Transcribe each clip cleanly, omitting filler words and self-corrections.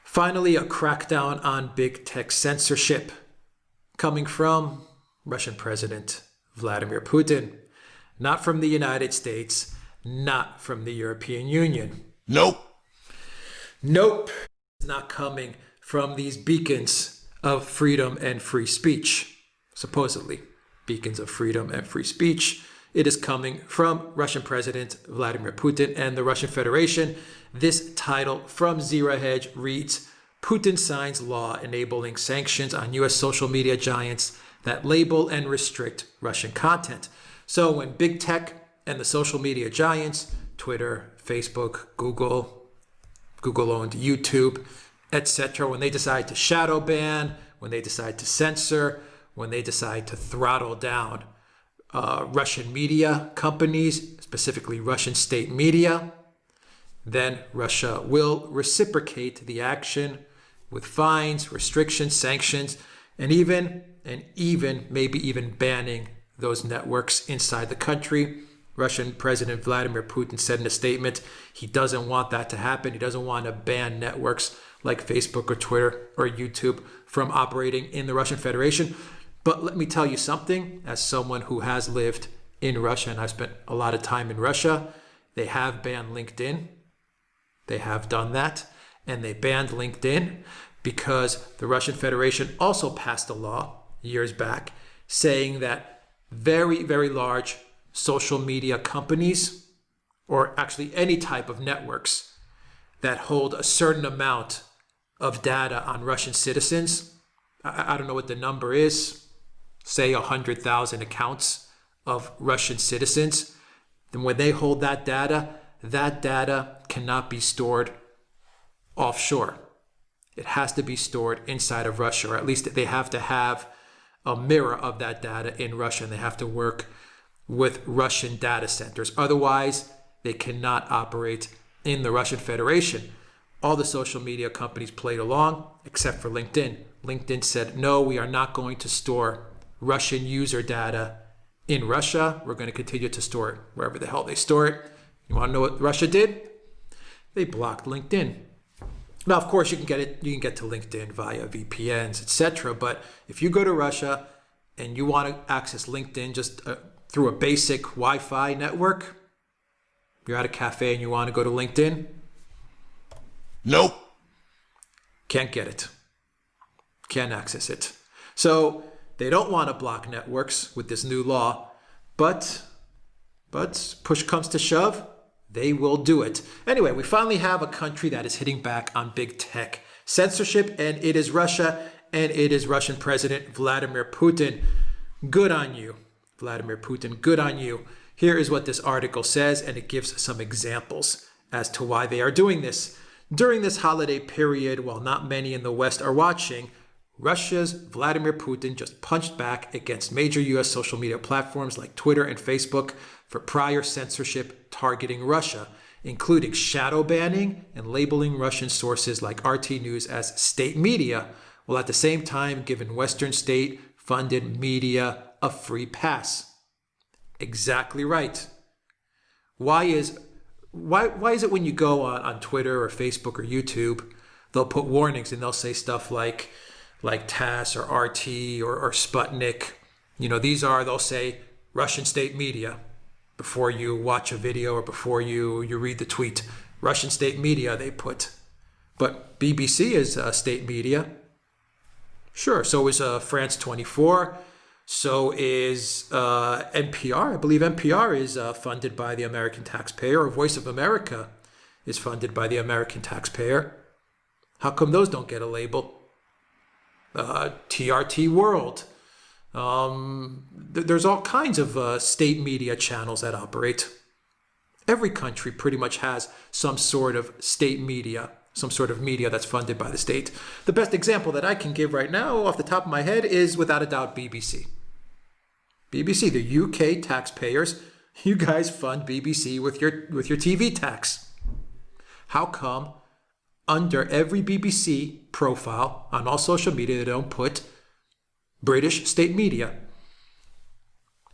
Finally, a crackdown on big tech censorship coming from Russian President Vladimir Putin, not from the United States, not from the European Union. Nope. It's not coming from these beacons of freedom and free speech, supposedly beacons of freedom and free speech. It is coming from Russian President Vladimir Putin and the Russian Federation. This title from Zero Hedge reads, Putin signs law enabling sanctions on U.S. social media giants that label and restrict Russian content. So when big tech and the social media giants, Twitter, Facebook, Google-owned YouTube, etc., when they decide to shadow ban, when they decide to censor, when they decide to throttle down Russian media companies, specifically Russian state media, then Russia will reciprocate the action with fines, restrictions, sanctions, and even maybe even banning those networks inside the country. Russian President Vladimir Putin said in a statement he doesn't want that to happen. He doesn't want to ban networks like Facebook or Twitter or YouTube from operating in the Russian Federation. But let me tell you something, as someone who has lived in Russia and I've spent a lot of time in Russia, they have banned LinkedIn. They have done that. And they banned LinkedIn because the Russian Federation also passed a law years back saying that very, very large social media companies, or actually any type of networks that hold a certain amount of data on Russian citizens, I don't know what the number is, say 100,000 accounts of Russian citizens, then when they hold that data cannot be stored offshore. It has to be stored inside of Russia, or at least they have to have a mirror of that data in Russia, and they have to work with Russian data centers. Otherwise, they cannot operate in the Russian Federation. All the social media companies played along, except for LinkedIn. LinkedIn said, no, we are not going to store Russian user data in Russia. We're going to continue to store it wherever the hell they store it. You want to know what Russia did? They blocked LinkedIn. Now, of course, you can get to LinkedIn via VPNs, etc. But if you go to Russia and you want to access LinkedIn just through a basic Wi-Fi network, you're at a cafe and you want to go to LinkedIn? Nope. Can't get it. Can't access it. So they don't want to block networks with this new law, but push comes to shove, they will do it. Anyway, we finally have a country that is hitting back on big tech censorship, and it is Russia, and it is Russian President Vladimir Putin. Good on you, Vladimir Putin, good on you. Here is what this article says, and it gives some examples as to why they are doing this. During this holiday period, while not many in the West are watching, Russia's Vladimir Putin just punched back against major U.S. social media platforms like Twitter and Facebook for prior censorship targeting Russia, including shadow banning and labeling Russian sources like RT News as state media, while at the same time giving Western state-funded media a free pass. Exactly right. Why is it when you go on Twitter or Facebook or YouTube, they'll put warnings and they'll say stuff like TASS or RT or Sputnik? They'll say Russian state media before you watch a video or before you read the tweet. Russian state media, they put. But BBC is state media. Sure, so is France 24. So is NPR. I believe NPR is funded by the American taxpayer, or Voice of America is funded by the American taxpayer. How come those don't get a label? TRT World. There's all kinds of state media channels that operate. Every country pretty much has some sort of state media, some sort of media that's funded by the state. The best example that I can give right now off the top of my head is without a doubt BBC. BBC, the UK taxpayers, you guys fund BBC with your TV tax. How come under every BBC profile on all social media they don't put British state media?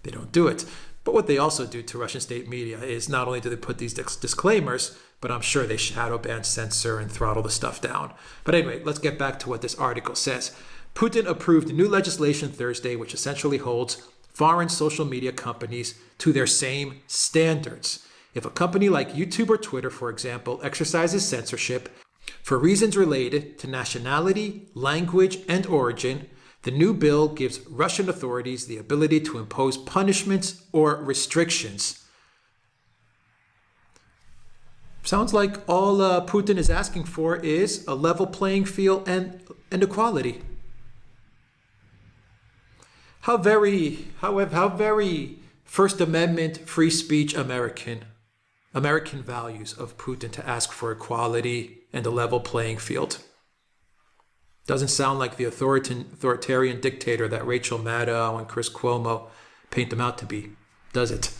They don't do it. But what they also do to Russian state media is not only do they put these disclaimers, but I'm sure they shadow ban, censor, and throttle the stuff down. But anyway, let's get back to what this article says. Putin approved new legislation Thursday, which essentially holds foreign social media companies to their same standards. If a company like YouTube or Twitter, for example, exercises censorship for reasons related to nationality, language, and origin, the new bill gives Russian authorities the ability to impose punishments or restrictions. Sounds like all Putin is asking for is a level playing field and equality. How very First Amendment, free speech American values of Putin to ask for equality and a level playing field. Doesn't sound like the authoritarian dictator that Rachel Maddow and Chris Cuomo paint them out to be, does it?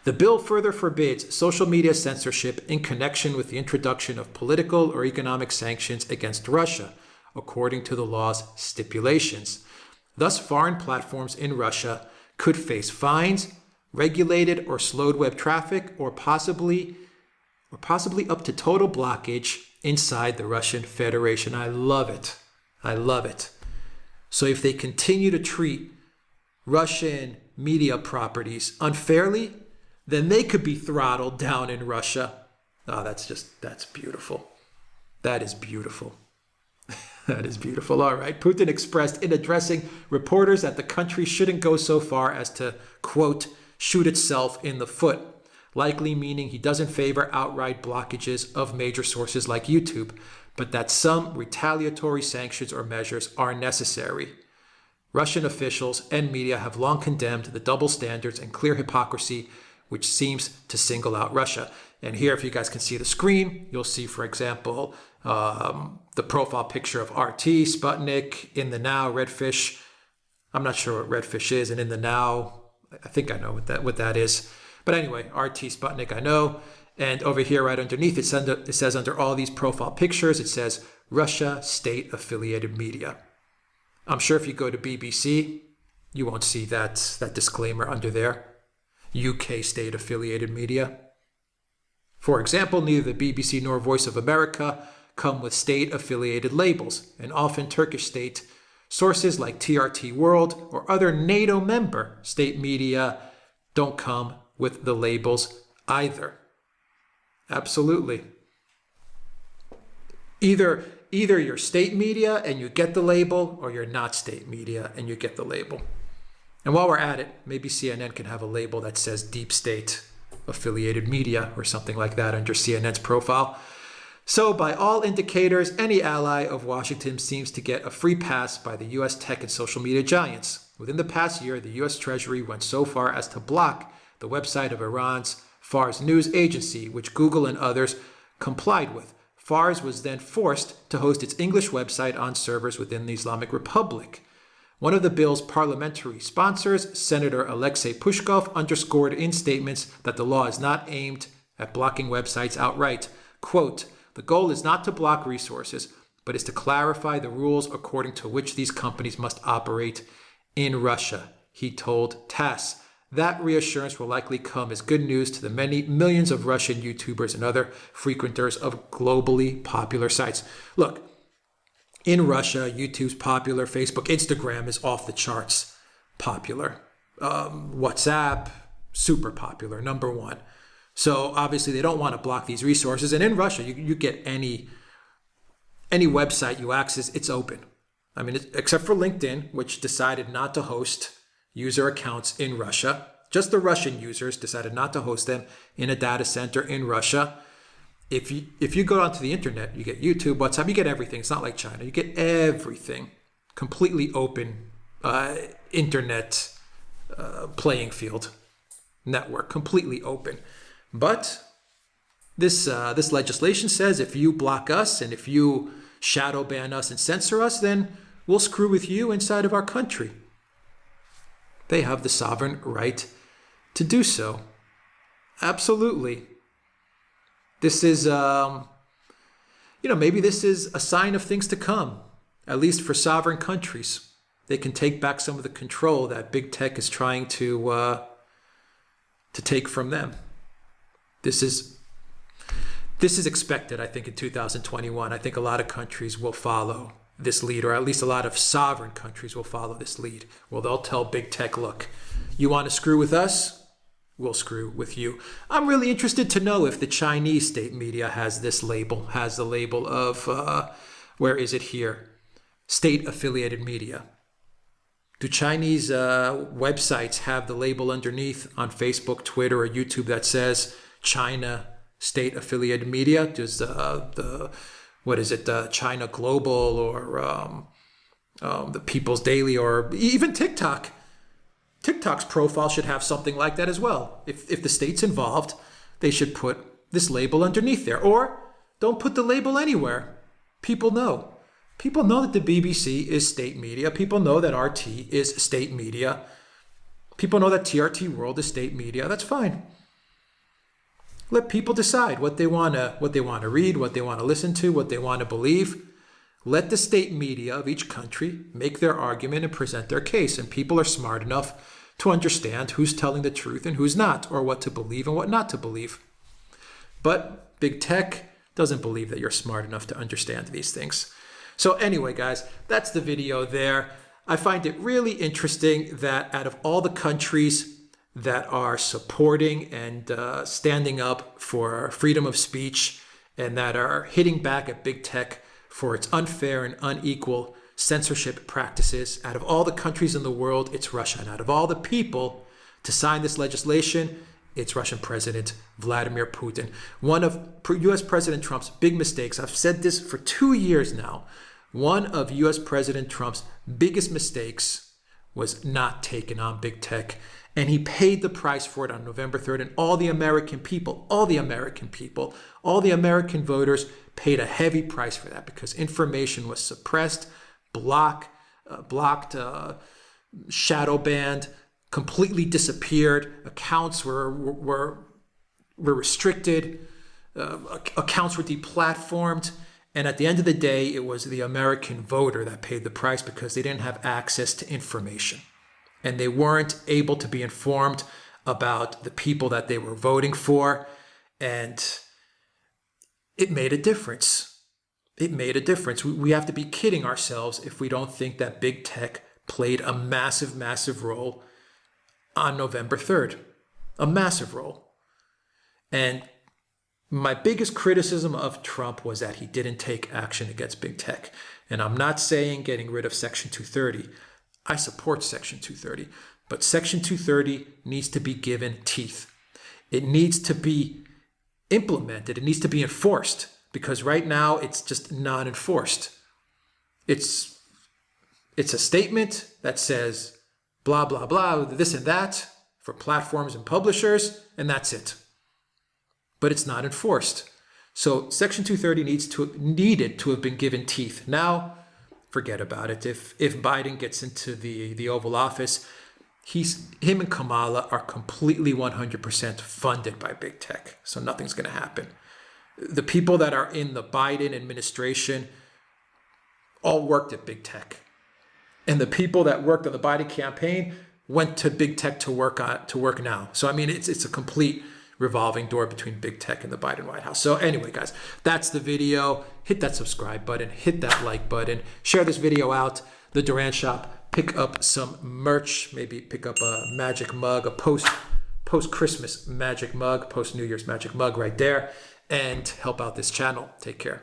The bill further forbids social media censorship in connection with the introduction of political or economic sanctions against Russia, according to the law's stipulations. Thus, foreign platforms in Russia could face fines, regulated or slowed web traffic, or possibly up to total blockage inside the Russian Federation. I love it. I love it. So if they continue to treat Russian media properties unfairly, then they could be throttled down in Russia. Oh, that's beautiful. That is beautiful. That is beautiful. All right. Putin expressed in addressing reporters that the country shouldn't go so far as to, quote, shoot itself in the foot, likely meaning he doesn't favor outright blockages of major sources like YouTube, but that some retaliatory sanctions or measures are necessary. Russian officials and media have long condemned the double standards and clear hypocrisy which seems to single out Russia. And here, if you guys can see the screen, you'll see, for example, the profile picture of RT, Sputnik, In the Now, Redfish. I'm not sure what Redfish is, and In the Now, I think I know what that is. But anyway, RT, Sputnik, I know. And over here, right underneath, it says under all these profile pictures, it says Russia state-affiliated media. I'm sure if you go to BBC, you won't see that disclaimer under there. UK state-affiliated media. For example, neither the BBC nor Voice of America come with state-affiliated labels, and often Turkish state sources like TRT World or other NATO member state media don't come with the labels either. Absolutely. Either you're state media and you get the label, or you're not state media and you get the label. And while we're at it, maybe CNN can have a label that says deep state affiliated media or something like that under CNN's profile. So by all indicators, any ally of Washington seems to get a free pass by the US tech and social media giants. Within the past year, the US Treasury went so far as to block the website of Iran's Fars news agency, which Google and others complied with. Fars was then forced to host its English website on servers within the Islamic Republic. One of the bill's parliamentary sponsors, Senator Alexei Pushkov, underscored in statements that the law is not aimed at blocking websites outright. Quote, the goal is not to block resources, but is to clarify the rules according to which these companies must operate in Russia, he told TASS. That reassurance will likely come as good news to the many millions of Russian YouTubers and other frequenters of globally popular sites. Look, in Russia, YouTube's popular. Facebook, Instagram is off the charts popular. WhatsApp, super popular, number one. So obviously they don't want to block these resources. And in Russia, you get any website you access, it's open. I mean, except for LinkedIn, which decided not to host user accounts in Russia. Just the Russian users decided not to host them in a data center in Russia. If you go onto the internet, you get YouTube, WhatsApp, you get everything. It's not like China. You get everything. Completely open internet playing field network. Completely open. But this legislation says if you block us and if you shadow ban us and censor us, then we'll screw with you inside of our country. They have the sovereign right to do so. Absolutely. This is, maybe this is a sign of things to come, at least for sovereign countries. They can take back some of the control that big tech is trying to take from them. This is This is expected, I think, in 2021. I think a lot of countries will follow this lead, or at least a lot of sovereign countries will follow this lead. Well, they'll tell big tech, look, you want to screw with us? We'll screw with you. I'm really interested to know if the Chinese state media has this label, has the label of, where is it here? State-affiliated media. Do Chinese websites have the label underneath on Facebook, Twitter, or YouTube that says China state-affiliated media? Does China Global or the People's Daily or even TikTok? TikTok's profile should have something like that as well. If the state's involved, they should put this label underneath there. Or don't put the label anywhere. People know. People know that the BBC is state media. People know that RT is state media. People know that TRT World is state media. That's fine. Let people decide what they want to read, what they want to listen to, what they want to believe. Let the state media of each country make their argument and present their case. And people are smart enough to understand who's telling the truth and who's not, or what to believe and what not to believe. But big tech doesn't believe that you're smart enough to understand these things. So anyway, guys, that's the video there. I find it really interesting that out of all the countries that are supporting and standing up for freedom of speech and that are hitting back at big tech for its unfair and unequal censorship practices, out of all the countries in the world, it's Russia. And out of all the people to sign this legislation, it's Russian President Vladimir Putin. One of U.S. President Trump's big mistakes, I've said this for 2 years now, one of U.S. President Trump's biggest mistakes was not taking on big tech. And he paid the price for it on November 3rd. And all the American voters paid a heavy price for that because information was suppressed, blocked, shadow banned, completely disappeared. Accounts were restricted. Accounts were deplatformed. And at the end of the day, it was the American voter that paid the price because they didn't have access to information. And they weren't able to be informed about the people that they were voting for. And it made a difference. It made a difference. We have to be kidding ourselves if we don't think that big tech played a massive, massive role on November 3rd. A massive role. And my biggest criticism of Trump was that he didn't take action against big tech. And I'm not saying getting rid of Section 230. I support Section 230. But Section 230 needs to be given teeth. It needs to be implemented. It needs to be enforced. Because right now, it's just not enforced. It's a statement that says blah, blah, blah, this and that for platforms and publishers, and that's it. But it's not enforced. So Section 230 needed to have been given teeth. Now, forget about it. If Biden gets into the Oval Office, him and Kamala are completely 100% funded by big tech. So nothing's going to happen. The people that are in the Biden administration all worked at big tech. And the people that worked on the Biden campaign went to big tech to work now. So I mean, it's a complete revolving door between big tech and the Biden White House. So anyway, guys, that's the video. Hit that subscribe button, hit that like button, share this video out. The Duran shop, pick up some merch, maybe pick up a magic mug, a post-Christmas magic mug, post-New Year's magic mug right there, and help out this channel. Take care.